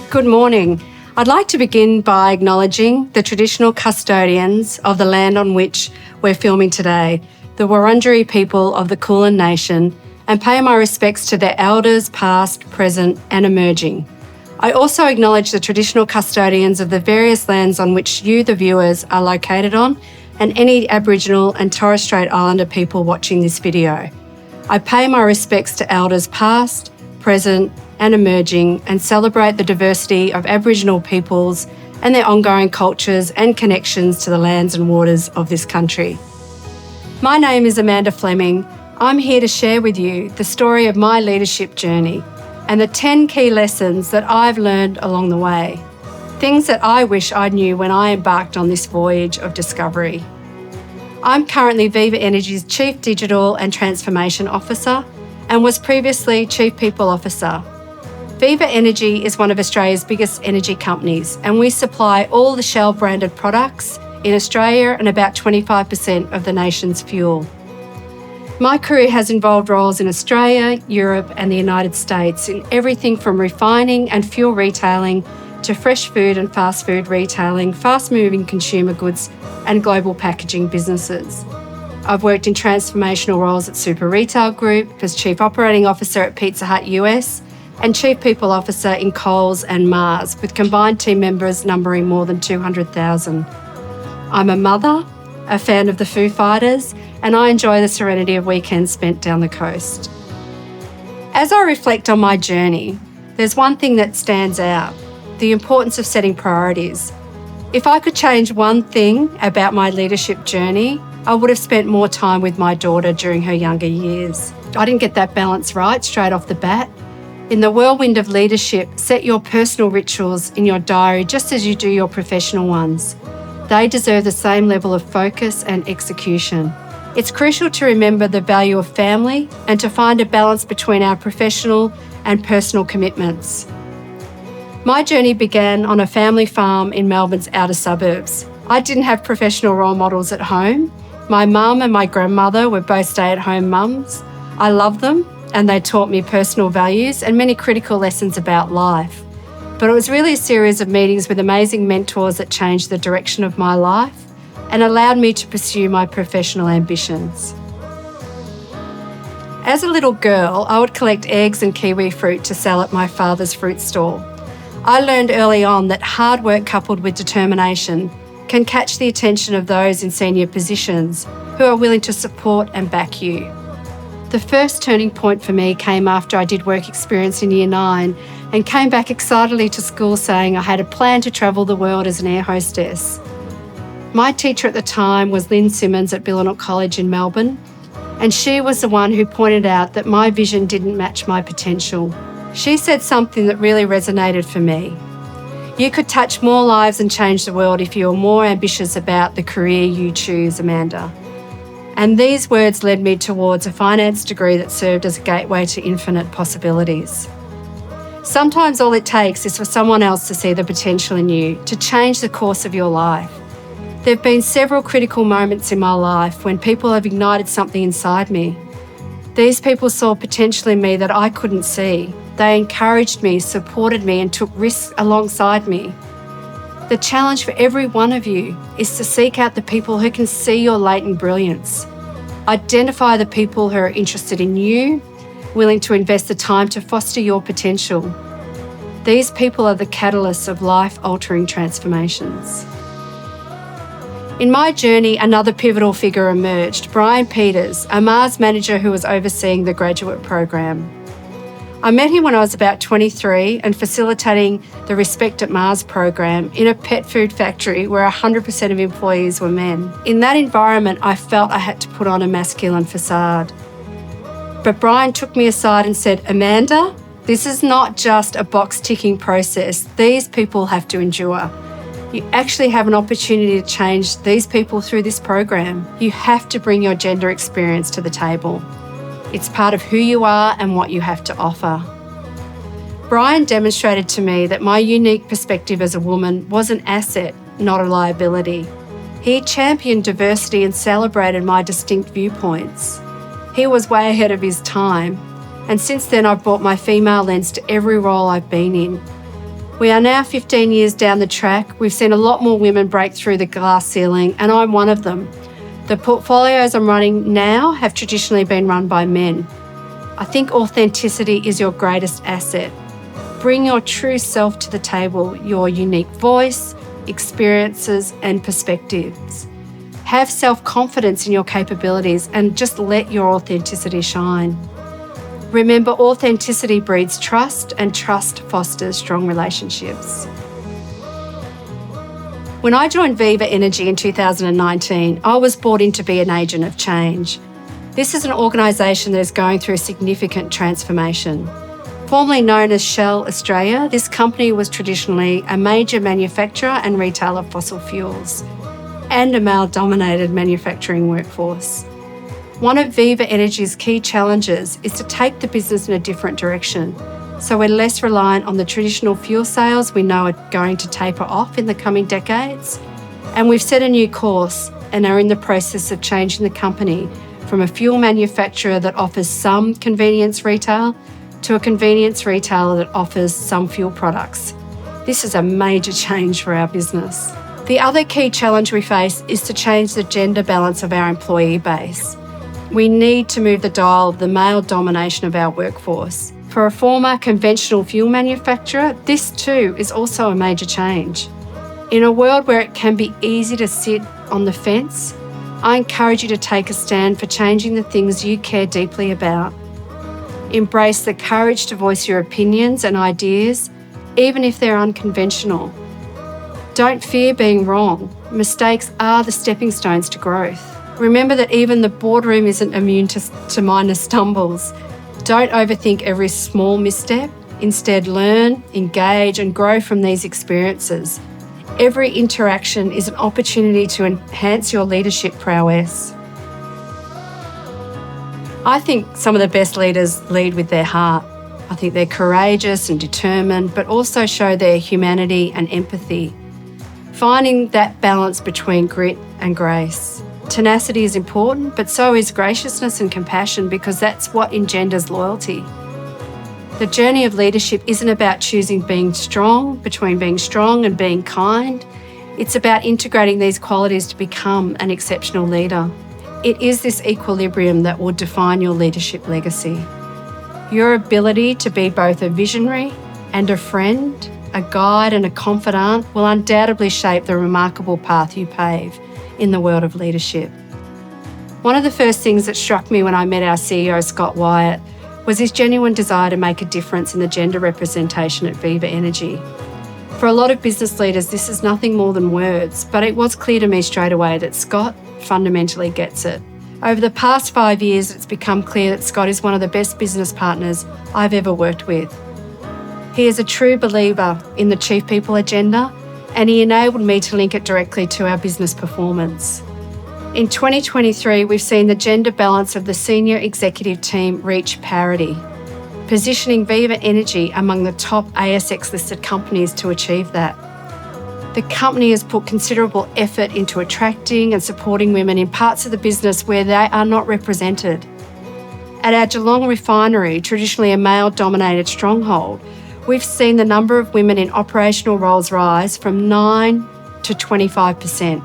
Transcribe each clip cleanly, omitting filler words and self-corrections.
Good morning. I'd like to begin by acknowledging the traditional custodians of the land on which we're filming today, the Wurundjeri people of the Kulin Nation, and pay my respects to their elders past, present and emerging. I also acknowledge the traditional custodians of the various lands on which you, the viewers, are located on, and any Aboriginal and Torres Strait Islander people watching this video. I pay my respects to elders past, present and emerging, and celebrate the diversity of Aboriginal peoples and their ongoing cultures and connections to the lands and waters of this country. My name is Amanda Fleming. I'm here to share with you the story of my leadership journey and the 10 key lessons that I've learned along the way. Things that I wish I knew when I embarked on this voyage of discovery. I'm currently Viva Energy's Chief Digital and Transformation Officer and was previously Chief People Officer. Viva Energy is one of Australia's biggest energy companies, and we supply all the Shell branded products in Australia and about 25% of the nation's fuel. My career has involved roles in Australia, Europe and the United States in everything from refining and fuel retailing to fresh food and fast food retailing, fast-moving consumer goods and global packaging businesses. I've worked in transformational roles at Super Retail Group, as Chief Operating Officer at Pizza Hut US and Chief People Officer in Coles and Mars, with combined team members numbering more than 200,000. I'm a mother, a fan of the Foo Fighters, and I enjoy the serenity of weekends spent down the coast. As I reflect on my journey, there's one thing that stands out: the importance of setting priorities. If I could change one thing about my leadership journey, I would have spent more time with my daughter during her younger years. I didn't get that balance right straight off the bat. In the whirlwind of leadership, set your personal rituals in your diary just as you do your professional ones. They deserve the same level of focus and execution. It's crucial to remember the value of family and to find a balance between our professional and personal commitments. My journey began on a family farm in Melbourne's outer suburbs. I didn't have professional role models at home. My mum and my grandmother were both stay-at-home mums. I loved them and they taught me personal values and many critical lessons about life. But it was really a series of meetings with amazing mentors that changed the direction of my life and allowed me to pursue my professional ambitions. As a little girl, I would collect eggs and kiwi fruit to sell at my father's fruit stall. I learned early on that hard work coupled with determination can catch the attention of those in senior positions who are willing to support and back you. The first turning point for me came after I did work experience in Year 9 and came back excitedly to school saying I had a plan to travel the world as an air hostess. My teacher at the time was Lynn Simmons at Billanook College in Melbourne, and she was the one who pointed out that my vision didn't match my potential. She said something that really resonated for me. You could touch more lives and change the world if you were more ambitious about the career you choose, Amanda. And these words led me towards a finance degree that served as a gateway to infinite possibilities. Sometimes all it takes is for someone else to see the potential in you, to change the course of your life. There have been several critical moments in my life when people have ignited something inside me. These people saw potential in me that I couldn't see. They encouraged me, supported me, and took risks alongside me. The challenge for every one of you is to seek out the people who can see your latent brilliance. Identify the people who are interested in you, willing to invest the time to foster your potential. These people are the catalysts of life-altering transformations. In my journey, another pivotal figure emerged, Brian Peters, a Mars manager who was overseeing the graduate program. I met him when I was about 23 and facilitating the Respect at Mars program in a pet food factory where 100% of employees were men. In that environment, I felt I had to put on a masculine facade. But Brian took me aside and said, Amanda, this is not just a box-ticking process. These people have to endure. You actually have an opportunity to change these people through this program. You have to bring your gender experience to the table. It's part of who you are and what you have to offer. Brian demonstrated to me that my unique perspective as a woman was an asset, not a liability. He championed diversity and celebrated my distinct viewpoints. He was way ahead of his time, and since then I've brought my female lens to every role I've been in. We are now 15 years down the track. We've seen a lot more women break through the glass ceiling, and I'm one of them. The portfolios I'm running now have traditionally been run by men. I think authenticity is your greatest asset. Bring your true self to the table, your unique voice, experiences, and perspectives. Have self-confidence in your capabilities and just let your authenticity shine. Remember, authenticity breeds trust, and trust fosters strong relationships. When I joined Viva Energy in 2019, I was brought in to be an agent of change. This is an organisation that is going through a significant transformation. Formerly known as Shell Australia, this company was traditionally a major manufacturer and retailer of fossil fuels and a male-dominated manufacturing workforce. One of Viva Energy's key challenges is to take the business in a different direction, so we're less reliant on the traditional fuel sales we know are going to taper off in the coming decades. And we've set a new course and are in the process of changing the company from a fuel manufacturer that offers some convenience retail to a convenience retailer that offers some fuel products. This is a major change for our business. The other key challenge we face is to change the gender balance of our employee base. We need to move the dial of the male domination of our workforce. For a former conventional fuel manufacturer, this too is also a major change. In a world where it can be easy to sit on the fence, I encourage you to take a stand for changing the things you care deeply about. Embrace the courage to voice your opinions and ideas, even if they're unconventional. Don't fear being wrong. Mistakes are the stepping stones to growth. Remember that even the boardroom isn't immune to minor stumbles. Don't overthink every small misstep. Instead, learn, engage, and grow from these experiences. Every interaction is an opportunity to enhance your leadership prowess. I think some of the best leaders lead with their heart. I think they're courageous and determined, but also show their humanity and empathy. Finding that balance between grit and grace. Tenacity is important, but so is graciousness and compassion, because that's what engenders loyalty. The journey of leadership isn't about choosing between being strong and being kind. It's about integrating these qualities to become an exceptional leader. It is this equilibrium that will define your leadership legacy. Your ability to be both a visionary and a friend, a guide and a confidant will undoubtedly shape the remarkable path you pave in the world of leadership. One of the first things that struck me when I met our CEO, Scott Wyatt, was his genuine desire to make a difference in the gender representation at Viva Energy. For a lot of business leaders, this is nothing more than words, but it was clear to me straight away that Scott fundamentally gets it. Over the past 5 years, it's become clear that Scott is one of the best business partners I've ever worked with. He is a true believer in the Chief People agenda, and he enabled me to link it directly to our business performance. In 2023, we've seen the gender balance of the senior executive team reach parity, positioning Viva Energy among the top ASX-listed companies to achieve that. The company has put considerable effort into attracting and supporting women in parts of the business where they are not represented. At our Geelong refinery, traditionally a male-dominated stronghold, we've seen the number of women in operational roles rise from 9 to 25%.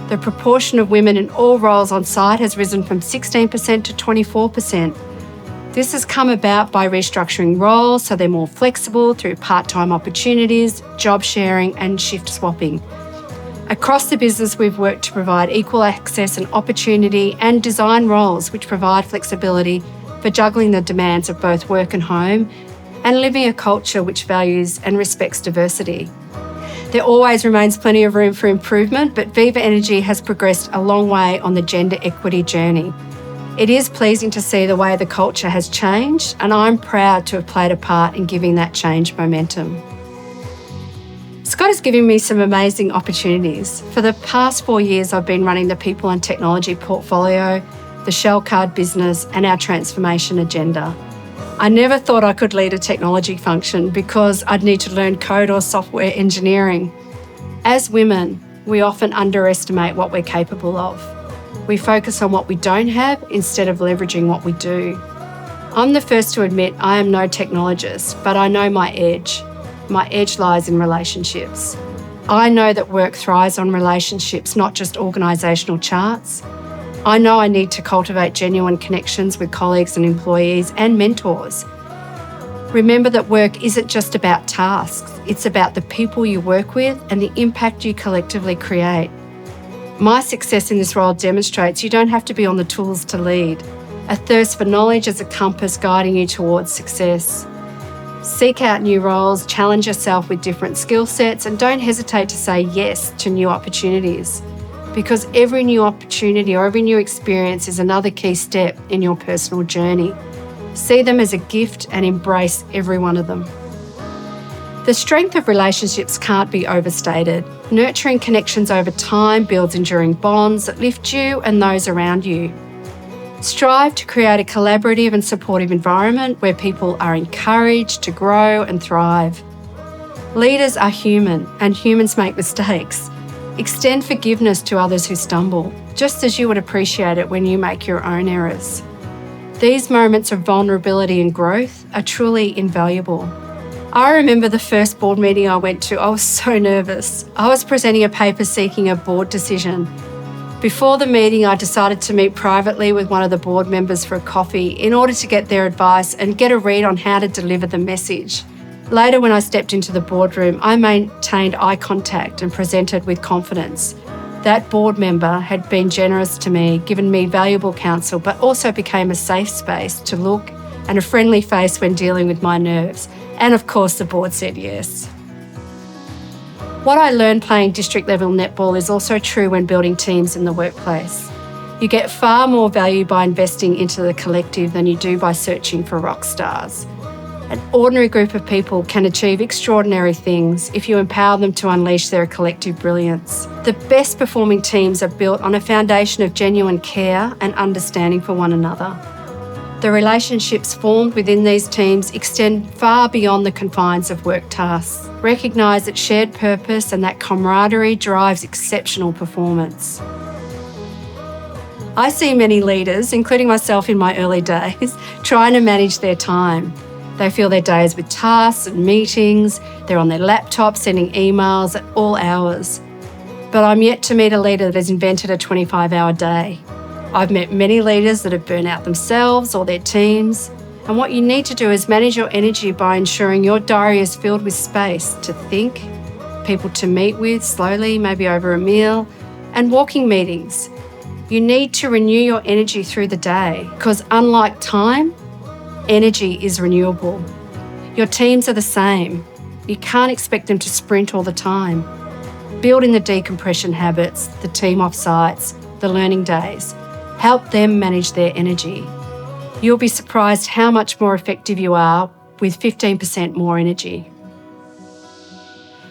The proportion of women in all roles on site has risen from 16% to 24%. This has come about by restructuring roles so they're more flexible through part-time opportunities, job sharing and shift swapping. Across the business, we've worked to provide equal access and opportunity and design roles which provide flexibility for juggling the demands of both work and home and living a culture which values and respects diversity. There always remains plenty of room for improvement, but Viva Energy has progressed a long way on the gender equity journey. It is pleasing to see the way the culture has changed, and I'm proud to have played a part in giving that change momentum. Scott has given me some amazing opportunities. For the past 4 years, I've been running the people and technology portfolio, the Shell Card business, and our transformation agenda. I never thought I could lead a technology function because I'd need to learn code or software engineering. As women, we often underestimate what we're capable of. We focus on what we don't have instead of leveraging what we do. I'm the first to admit I am no technologist, but I know my edge. My edge lies in relationships. I know that work thrives on relationships, not just organisational charts. I know I need to cultivate genuine connections with colleagues and employees and mentors. Remember that work isn't just about tasks, it's about the people you work with and the impact you collectively create. My success in this role demonstrates you don't have to be on the tools to lead. A thirst for knowledge is a compass guiding you towards success. Seek out new roles, challenge yourself with different skill sets, and don't hesitate to say yes to new opportunities. Because every new opportunity or every new experience is another key step in your personal journey. See them as a gift and embrace every one of them. The strength of relationships can't be overstated. Nurturing connections over time builds enduring bonds that lift you and those around you. Strive to create a collaborative and supportive environment where people are encouraged to grow and thrive. Leaders are human, and humans make mistakes. Extend forgiveness to others who stumble, just as you would appreciate it when you make your own errors. These moments of vulnerability and growth are truly invaluable. I remember the first board meeting I went to, I was so nervous. I was presenting a paper seeking a board decision. Before the meeting, I decided to meet privately with one of the board members for a coffee in order to get their advice and get a read on how to deliver the message. Later, when I stepped into the boardroom, I maintained eye contact and presented with confidence. That board member had been generous to me, given me valuable counsel, but also became a safe space to look and a friendly face when dealing with my nerves. And of course, the board said yes. What I learned playing district level netball is also true when building teams in the workplace. You get far more value by investing into the collective than you do by searching for rock stars. An ordinary group of people can achieve extraordinary things if you empower them to unleash their collective brilliance. The best performing teams are built on a foundation of genuine care and understanding for one another. The relationships formed within these teams extend far beyond the confines of work tasks. Recognise that shared purpose and that camaraderie drives exceptional performance. I see many leaders, including myself in my early days, trying to manage their time. They fill their days with tasks and meetings, they're on their laptops sending emails at all hours. But I'm yet to meet a leader that has invented a 25-hour day. I've met many leaders that have burnt out themselves or their teams, and what you need to do is manage your energy by ensuring your diary is filled with space to think, people to meet with slowly, maybe over a meal, and walking meetings. You need to renew your energy through the day because unlike time, energy is renewable. Your teams are the same. You can't expect them to sprint all the time. Build in the decompression habits, the team off-sites, the learning days. Help them manage their energy. You'll be surprised how much more effective you are with 15% more energy.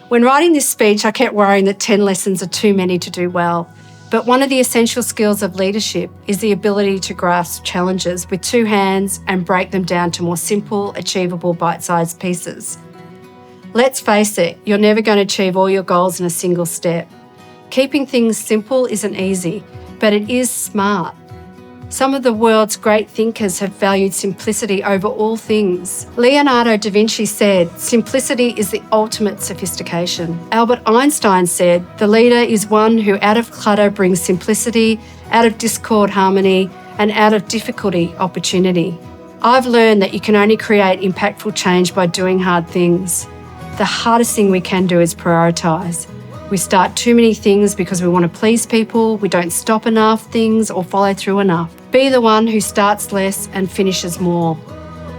When writing this speech, I kept worrying that 10 lessons are too many to do well. But one of the essential skills of leadership is the ability to grasp challenges with two hands and break them down to more simple, achievable, bite-sized pieces. Let's face it, you're never going to achieve all your goals in a single step. Keeping things simple isn't easy, but it is smart. Some of the world's great thinkers have valued simplicity over all things. Leonardo da Vinci said, "Simplicity is the ultimate sophistication." Albert Einstein said, "The leader is one who out of clutter brings simplicity, out of discord harmony, and out of difficulty opportunity." I've learned that you can only create impactful change by doing hard things. The hardest thing we can do is prioritise. We start too many things because we want to please people, we don't stop enough things or follow through enough. Be the one who starts less and finishes more.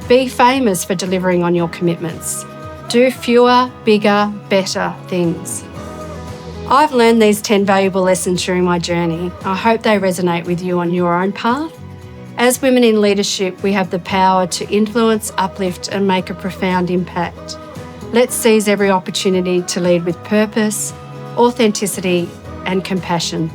Be famous for delivering on your commitments. Do fewer, bigger, better things. I've learned these 10 valuable lessons during my journey. I hope they resonate with you on your own path. As women in leadership, we have the power to influence, uplift, and make a profound impact. Let's seize every opportunity to lead with purpose, authenticity, and compassion.